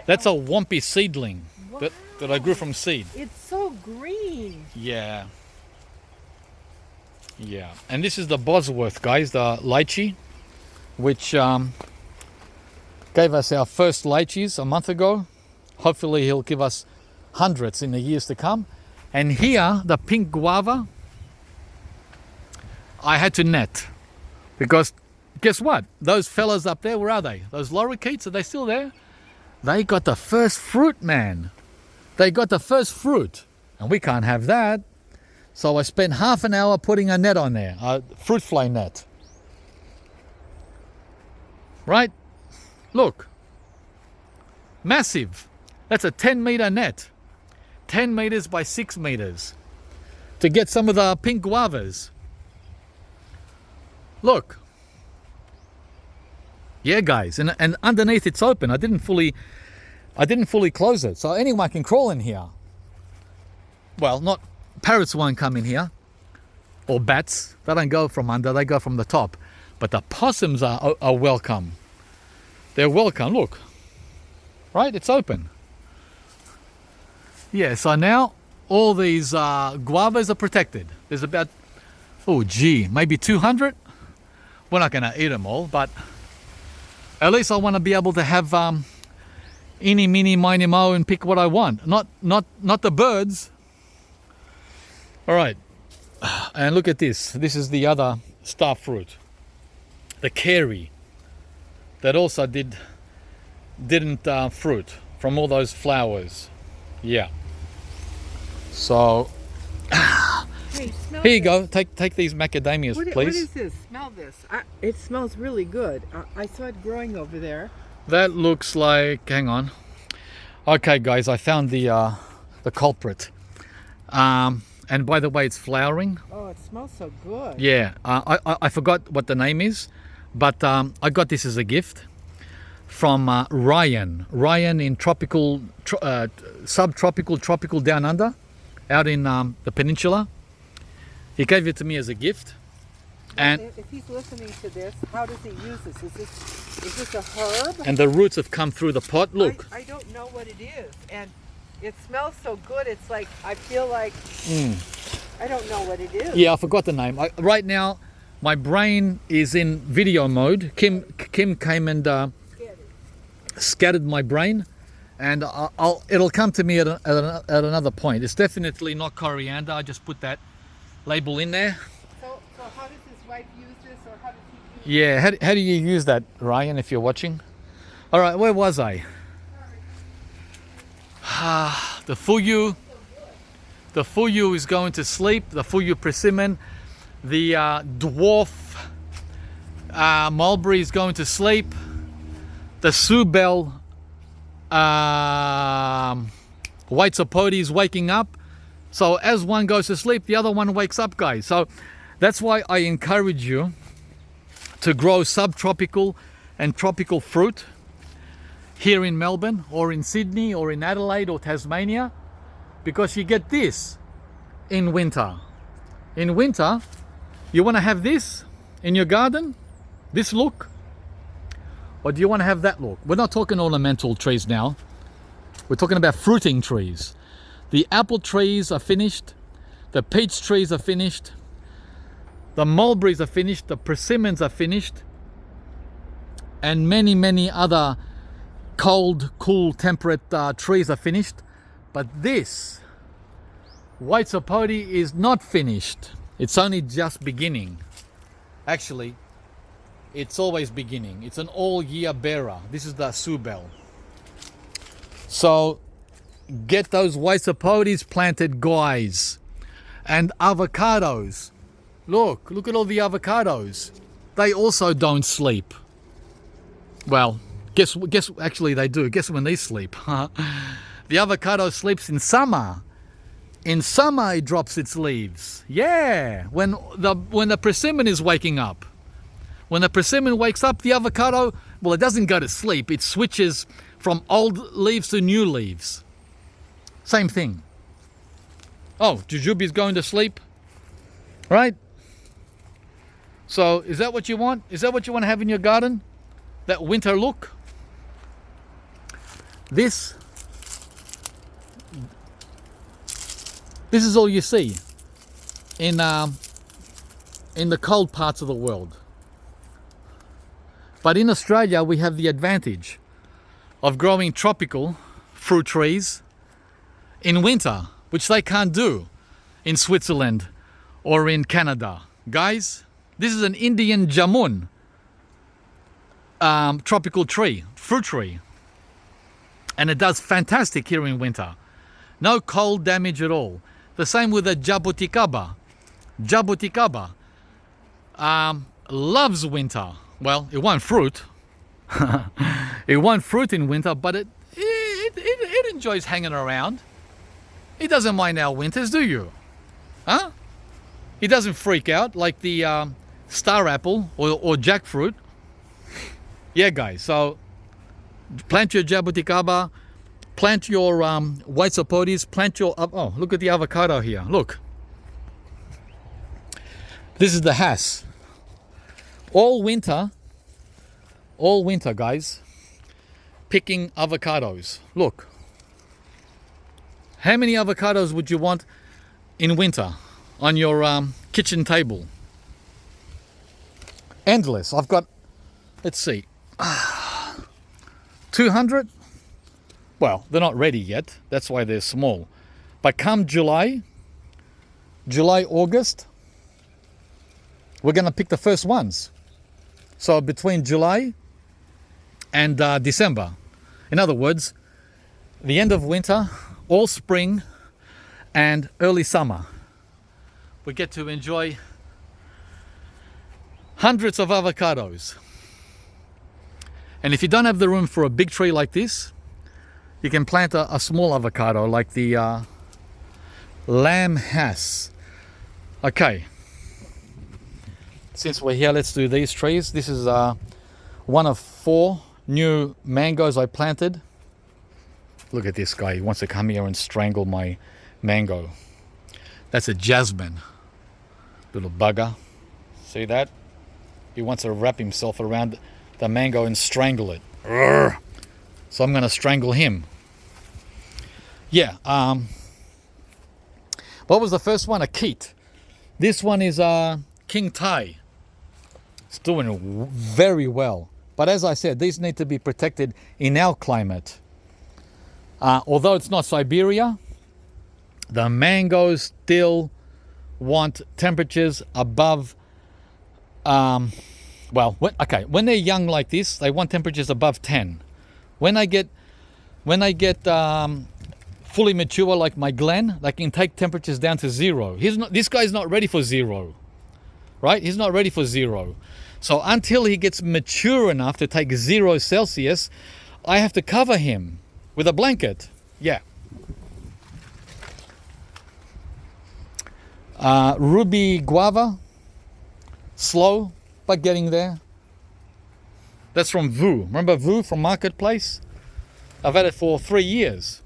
A: That's a Wampy seedling
B: Wow.
A: that I grew from seed.
B: It's so green.
A: Yeah. And this is the Bosworth, guys, the lychee, which gave us our first lychees a month ago. Hopefully he'll give us hundreds in the years to come. And here, the pink guava, I had to net. Because guess what? Those fellas up there, where are they? Those lorikeets, are they still there? They got the first fruit, man. They got the first fruit. And we can't have that. So I spent half an hour putting a net on there, a fruit fly net. Right? Look. Massive. That's a 10-meter net. 10 meters by 6 meters. To get some of the pink guavas. Look. Yeah, guys, and underneath it's open. I didn't fully close it, so anyone can crawl in here. Well, not parrots won't come in here, or bats. They don't go from under; they go from the top. But the possums are welcome. They're welcome. Look, right? It's open. Yeah. So now all these guavas are protected. There's about maybe 200. We're not going to eat them all, but at least I want to be able to have eeny, meeny, miny, mo and pick what I want. Not the birds. All right. And look at this. This is the other star fruit. The Carey. That also didn't fruit from all those flowers. Yeah. So
B: Hey, smell
A: here you
B: this.
A: go. Take these macadamias,
B: What
A: please.
B: is this? Smell this. It smells really good. I saw it growing over there.
A: That looks like, hang on. Okay, guys, I found the culprit. And by the way, it's flowering.
B: Oh, it smells so good.
A: Yeah, I forgot what the name is, but I got this as a gift from Ryan. Ryan in subtropical, tropical down under, out in the peninsula. He gave it to me as a gift. And
B: if he's listening to this, how does he use this? Is this a herb?
A: and the roots have come through the pot. Look.
B: I don't know what it is, and it smells so good. It's like I feel like I don't know what it is.
A: Yeah, I forgot the name. Right now, my brain is in video mode. Kim came and scattered my brain, and it'll come to me at another point. It's definitely not coriander. I just put that label in there.
B: So how does his wife use this, or how does he use
A: Yeah, how do you use that, Ryan, if you're watching? All right, where was I? The fuyu is going to sleep. The fuyu persimmon. The dwarf mulberry is going to sleep. The Subel white sapote is waking up. So as one goes to sleep, the other one wakes up, guys. So that's why I encourage you to grow subtropical and tropical fruit here in Melbourne or in Sydney or in Adelaide or Tasmania, because you get this in winter. In winter, you want to have this in your garden, this look, or do you want to have that look? We're not talking ornamental trees now. We're talking about fruiting trees. The apple trees are finished. The peach trees are finished. The mulberries are finished. The persimmons are finished. And many, many other cold, cool, temperate trees are finished. But this white sapote is not finished. It's only just beginning. Actually, it's always beginning. It's an all-year bearer. This is the Subel. So get those Waisapotes planted, guys. And avocados. Look at all the avocados. They also don't sleep. Well, guess actually they do. Guess when they sleep. The avocado sleeps in summer. In summer it drops its leaves. Yeah, when the persimmon is waking up. When the persimmon wakes up, the avocado, well, it doesn't go to sleep. It switches from old leaves to new leaves. Same thing. Oh, Jujube's going to sleep, right? So is that what you want? Is that what you want to have in your garden? That winter look? This is all you see in the cold parts of the world. But in Australia, we have the advantage of growing tropical fruit trees in winter, which they can't do in Switzerland or in Canada. Guys, this is an Indian jamun tropical tree, fruit tree. And it does fantastic here in winter. No cold damage at all. The same with the jabuticaba. Jabuticaba loves winter. Well, it won't fruit. It won't fruit in winter, but it enjoys hanging around. It doesn't mind our winters, do you? Huh? It doesn't freak out like the star apple or jackfruit. Yeah, guys, so plant your jabuticaba, plant your white sapotes, plant your... oh, look at the avocado here. Look. This is the Hass. All winter, guys, picking avocados. Look. How many avocados would you want in winter on your kitchen table? Endless. I've got, let's see, 200? Well, they're not ready yet. That's why they're small. But come July, August, we're going to pick the first ones. So between July and December. In other words, the end of winter, all spring and early summer, we get to enjoy hundreds of avocados. And if you don't have the room for a big tree like this, you can plant a small avocado like the Lamb Hass. Okay, since we're here, let's do these trees. This is one of 4 new mangoes I planted. Look at this guy. He wants to come here and strangle my mango. That's a jasmine. Little bugger. See that? He wants to wrap himself around the mango and strangle it. Urgh. So I'm going to strangle him. Yeah. What was the first one? A Keat. This one is King Thai. It's doing very well. But as I said, these need to be protected in our climate. Although it's not Siberia, the mangoes still want temperatures above, when they're young like this, they want temperatures above 10. When I get fully mature like my Glen, they can take temperatures down to 0. This guy's not ready for 0, right? He's not ready for 0. So until he gets mature enough to take 0 Celsius, I have to cover him with a blanket. Yeah. Ruby guava, slow but getting there. That's from Vu. Remember Vu from Marketplace? I've had it for 3 years.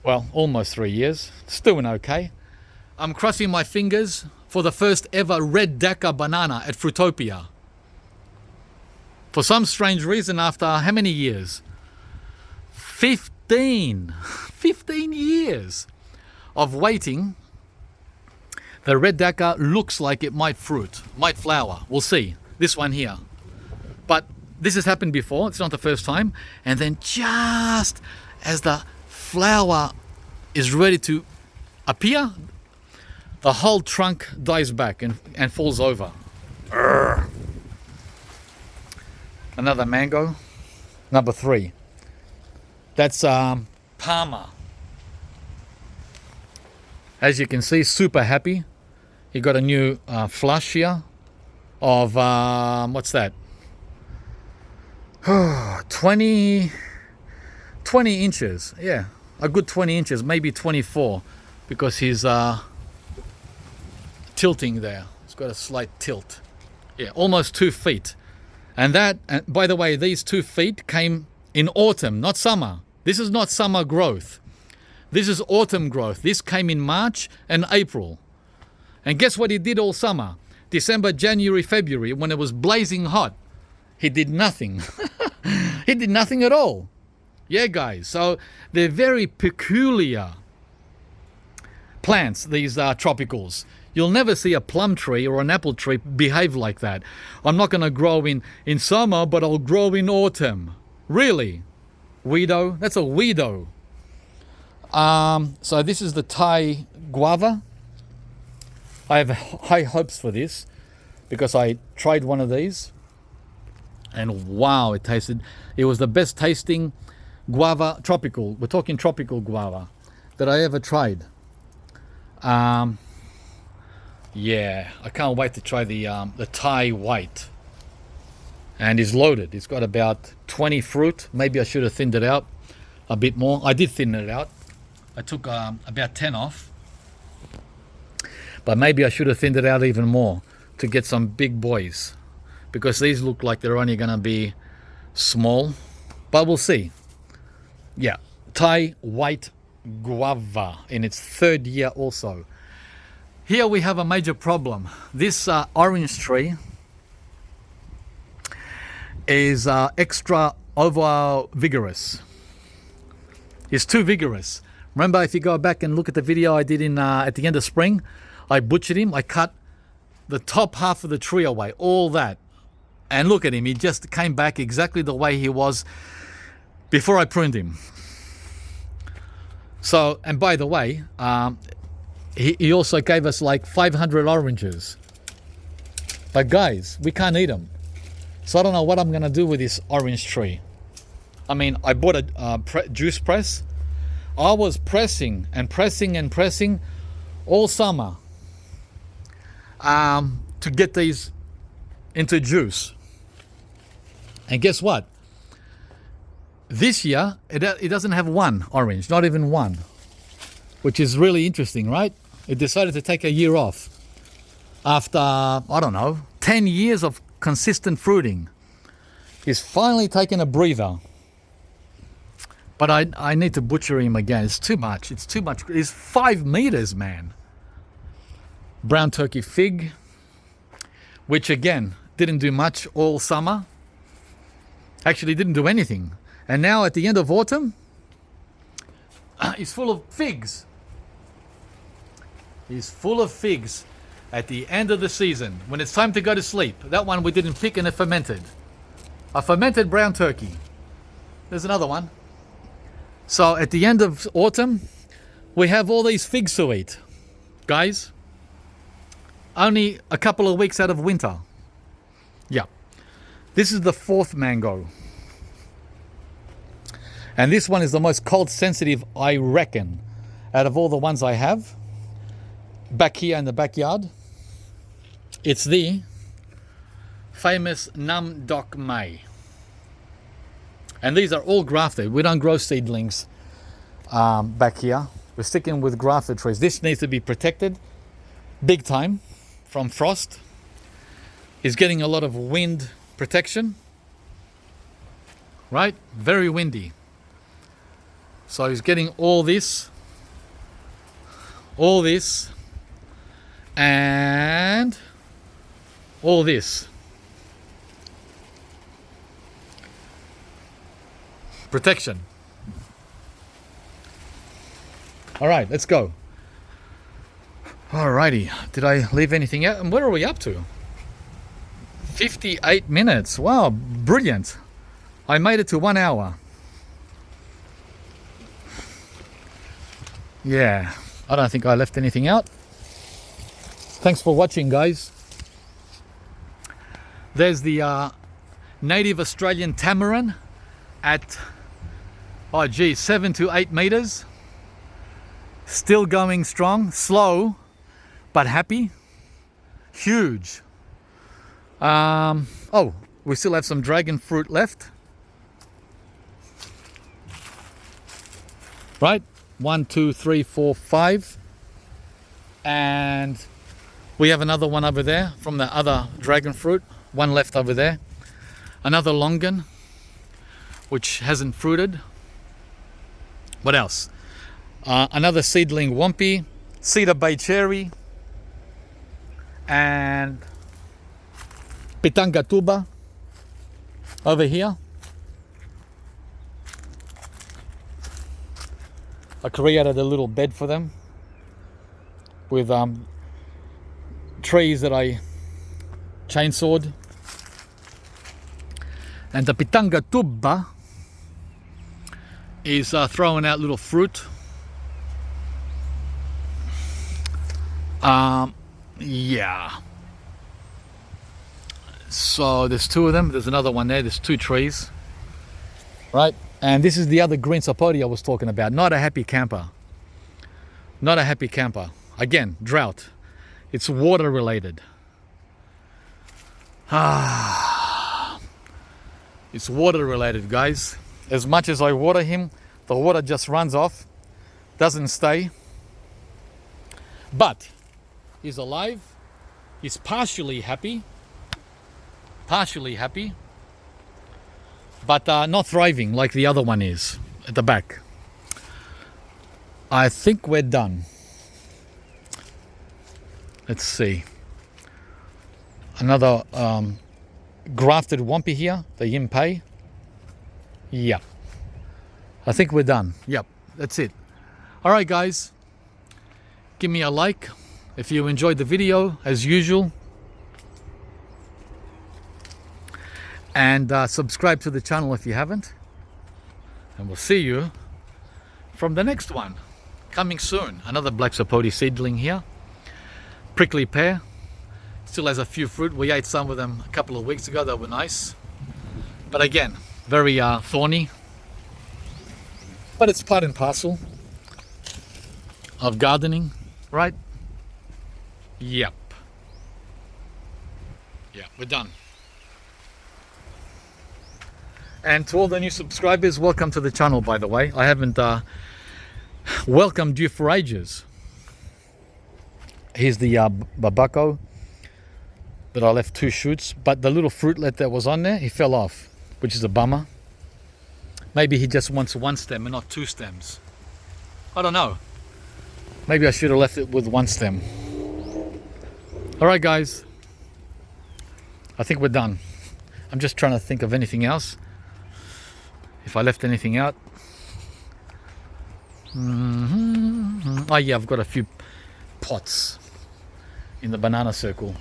A: Well, almost 3 years. It's doing okay. I'm crossing my fingers for the first ever red Dakar banana at Fruitopia. For some strange reason, after how many years? 15 years of waiting, the red Dakar looks like it might flower. We'll see. This one here. But this has happened before. It's not the first time. And then just as the flower is ready to appear, the whole trunk dies back and falls over. Urgh. Another mango. Number 3. That's Palmer. As you can see, super happy. He got a new flush here of, what's that? 20 inches. Yeah, a good 20 inches, maybe 24, because he's tilting there. It's got a slight tilt. Yeah, almost 2 feet. And that, and by the way, these 2 feet came in autumn, not summer. This is not summer growth. This is autumn growth. This came in March and April. And guess what he did all summer? December, January, February, when it was blazing hot, he did nothing. He did nothing at all. Yeah, guys. So they're very peculiar plants, these tropicals. You'll never see a plum tree or an apple tree behave like that. I'm not going to grow in summer, but I'll grow in autumn. Really? Weirdo? That's a weirdo. So this is the Thai guava. I have high hopes for this because I tried one of these and wow, it was the best tasting guava, tropical, we're talking tropical guava, that I ever tried. Yeah, I can't wait to try the Thai white. And it's loaded. It's got about 20 fruit. Maybe I should have thinned it out a bit more. I did thin it out. I took about 10 off. But maybe I should have thinned it out even more to get some big boys. Because these look like they're only going to be small. But we'll see. Yeah, Thai white guava in its 3rd year also. Here we have a major problem. This orange tree is extra over vigorous. It's too vigorous. Remember, if you go back and look at the video I did in at the end of spring, I butchered him. I cut the top half of the tree away, all that. And look at him, he just came back exactly the way he was before I pruned him. So, and by the way, he also gave us like 500 oranges. But guys, we can't eat them. So I don't know what I'm going to do with this orange tree. I mean, I bought a juice press. I was pressing and pressing and pressing all summer to get these into juice. And guess what? This year, it doesn't have one orange, not even one. Which is really interesting, right? It decided to take a year off. After, I don't know, 10 years of consistent fruiting. He's finally taken a breather. But I need to butcher him again. It's too much. It's too much. It's 5 meters, man. Brown turkey fig, which again, didn't do much all summer. Actually didn't do anything. And now at the end of autumn, he's full of figs. He's full of figs at the end of the season, when it's time to go to sleep. That one we didn't pick and it fermented. A fermented brown turkey. There's another one. So at the end of autumn, we have all these figs to eat. Guys, only a couple of weeks out of winter. Yeah. This is the 4th mango. And this one is the most cold sensitive, I reckon, out of all the ones I have. Back here in the backyard. It's the famous Nam Dok Mai. And these are all grafted. We don't grow seedlings back here. We're sticking with grafted trees. This needs to be protected big time from frost. He's getting a lot of wind protection. Right? Very windy. So he's getting all this, and all this. Protection. All right, let's go. Alrighty, did I leave anything out? And what are we up to? 58 minutes. Wow, brilliant. I made it to 1 hour. Yeah, I don't think I left anything out. Thanks for watching, guys. There's the native Australian tamarin at, 7 to 8 meters. Still going strong, slow, but happy. Huge. Oh, we still have some dragon fruit left. Right? 1, 2, 3, 4, 5. And we have another one over there from the other dragon fruit. One left over there. Another longan, which hasn't fruited. What else? Another seedling wampy, cedar bay cherry, and pitanga tuba over here. I created a little bed for them with trees that I chainsawed. And the pitanga tuba is throwing out little fruit. Yeah. So there's 2 of them. There's another one there. There's 2 trees. Right? And this is the other green sapoti I was talking about. Not a happy camper. Not a happy camper. Again, drought. It's water related. It's water related, guys. As much as I water him, the water just runs off. Doesn't stay. But he's alive. He's partially happy. Partially happy. But not thriving like the other one is at the back. I think we're done. Let's see. Another grafted wampy here, the Yimpei. Yep. I think we're done. Yep, that's it. All right, guys. Give me a like if you enjoyed the video, as usual. And subscribe to the channel if you haven't. And we'll see you from the next one. Coming soon. Another black sapoti seedling here. Prickly pear. Still has a few fruit. We ate some of them a couple of weeks ago. They were nice. But again, very thorny. But it's part and parcel of gardening, right? Yep. Yeah, we're done. And to all the new subscribers, welcome to the channel, by the way. I haven't welcomed you for ages. Here's the babako that I left 2 shoots, but the little fruitlet that was on there, he fell off, which is a bummer. Maybe he just wants 1 stem and not 2 stems. I don't know. Maybe I should have left it with 1 stem. All right, guys. I think we're done. I'm just trying to think of anything else. If I left anything out. Oh yeah, I've got a few pots in the banana circle.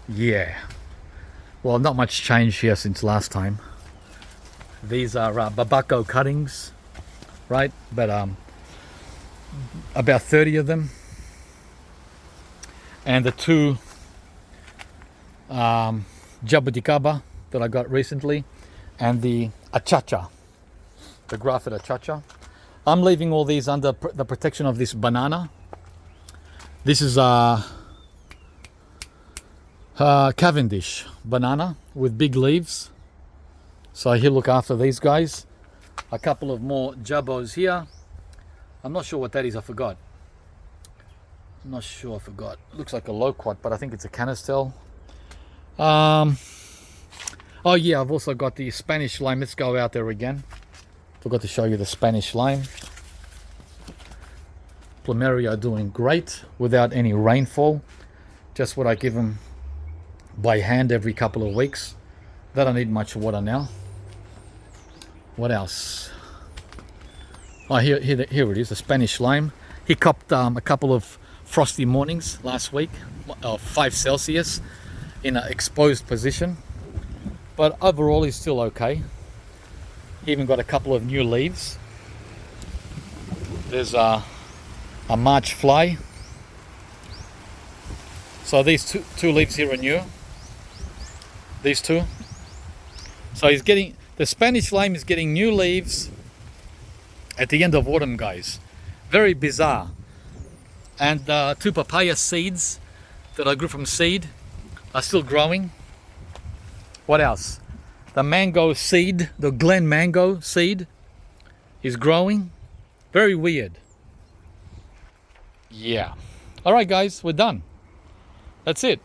A: Yeah. Well, not much change here since last time. These are babako cuttings, right? But about 30 of them. And the 2 jabuticaba that I got recently. And the achacha, the grafted achacha. I'm leaving all these under the protection of this banana. This is a Cavendish banana with big leaves. So he'll look after these guys. A couple of more jabos here. I'm not sure what that is, I forgot. I'm not sure, I forgot. Looks like a loquat, but I think it's a canistel. Oh yeah, I've also got the Spanish lime. Let's go out there again. Forgot to show you the Spanish lime. Plumeria are doing great without any rainfall. Just what I give them by hand every couple of weeks. They don't need much water now. What else? Oh, here it is, the Spanish lime. He copped a couple of frosty mornings last week, 5 Celsius in an exposed position. But overall, he's still okay. He even got a couple of new leaves. There's a March fly. So these two leaves here are new. These 2. So the Spanish lime is getting new leaves at the end of autumn, guys. Very bizarre. And 2 papaya seeds that I grew from seed are still growing. What else? The mango seed, the Glen mango seed is growing. Very weird. Yeah. All right, guys, we're done. That's it.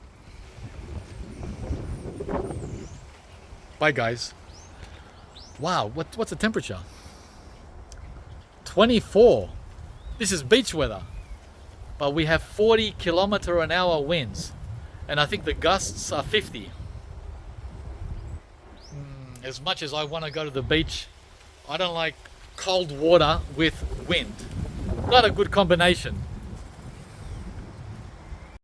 A: Bye, guys. Wow, what's the temperature? 24. This is beach weather. But we have 40km/h winds. And I think the gusts are 50. As much as I want to go to the beach, I don't like cold water with wind. Not a good combination.